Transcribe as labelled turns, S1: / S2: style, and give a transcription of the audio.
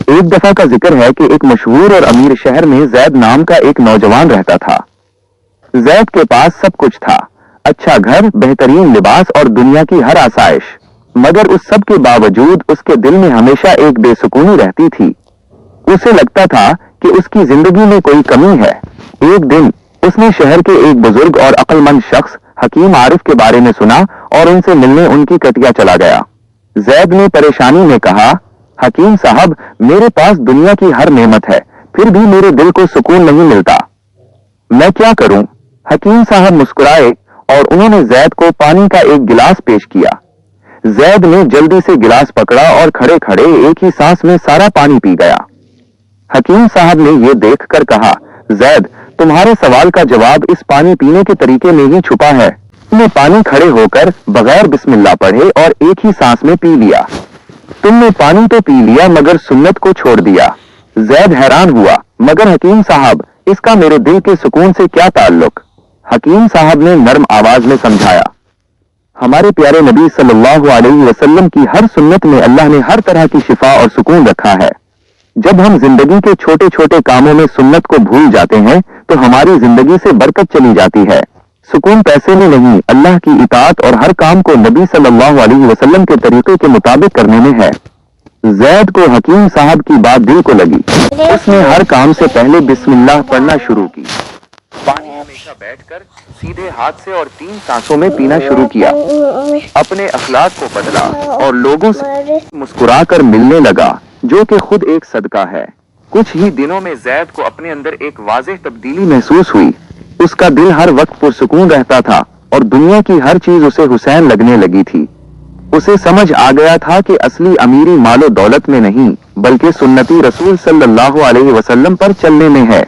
S1: ایک دفعہ کا ذکر ہے کہ ایک مشہور اور امیر شہر میں زید نام کا ایک نوجوان رہتا تھا۔ زید کے پاس سب کچھ تھا، اچھا گھر، بہترین لباس اور دنیا کی ہر آسائش، مگر اس سب کے باوجود اس کے دل میں ہمیشہ ایک بے سکونی رہتی تھی۔ اسے لگتا تھا کہ اس کی زندگی میں کوئی کمی ہے۔ ایک دن اس نے شہر کے ایک بزرگ اور عقل مند شخص حکیم عارف کے بارے میں سنا اور ان سے ملنے ان کی کٹیا چلا گیا۔ زید نے پریشانی میں کہا، حکیم صاحب، میرے پاس دنیا کی ہر نعمت ہے، پھر بھی میرے دل کو سکون نہیں ملتا، میں کیا کروں؟ حکیم صاحب مسکرائے اور انہوں نے زید کو پانی کا ایک گلاس پیش کیا۔ زید نے جلدی سے گلاس پکڑا اور کھڑے کھڑے ایک ہی سانس میں سارا پانی پی گیا۔ حکیم صاحب نے یہ دیکھ کر کہا، زید، تمہارے سوال کا جواب اس پانی پینے کے طریقے میں ہی چھپا ہے۔ تم نے پانی کھڑے ہو کر بغیر بسم اللہ پڑھے اور ایک ہی سانس میں پی لیا۔ تم نے پانی تو پی لیا مگر سنت کو چھوڑ دیا۔ زید حیران ہوا، مگر حکیم صاحب، اس کا میرے دل کے سکون سے کیا تعلق؟ حکیم صاحب نے نرم آواز میں سمجھایا، ہمارے پیارے نبی صلی اللہ علیہ وسلم کی ہر سنت میں اللہ نے ہر طرح کی شفا اور سکون رکھا ہے۔ جب ہم زندگی کے چھوٹے چھوٹے کاموں میں سنت کو بھول جاتے ہیں تو ہماری زندگی سے برکت چلی جاتی ہے۔ سکون پیسے میں نہیں، اللہ کی اطاعت اور ہر کام کو نبی صلی اللہ علیہ وسلم کے طریقے کے مطابق کرنے میں ہے۔ زید کو حکیم صاحب کی بات دل کو لگی۔ اس نے ہر کام سے پہلے بسم اللہ پڑھنا شروع کی، پانی ہمیشہ بیٹھ کر سیدھے ہاتھ سے اور 3 سانسوں میں پینا شروع کیا، اپنے اخلاق کو بدلا اور لوگوں سے مسکرا کر ملنے لگا، جو کہ خود ایک صدقہ ہے۔ کچھ ہی دنوں میں زید کو اپنے اندر ایک واضح تبدیلی محسوس ہوئی۔ اس کا دل ہر وقت پرسکون رہتا تھا اور دنیا کی ہر چیز اسے حسین لگنے لگی تھی۔ اسے سمجھ آ گیا تھا کہ اصلی امیری مال و دولت میں نہیں بلکہ سنتی رسول صلی اللہ علیہ وسلم پر چلنے میں ہے۔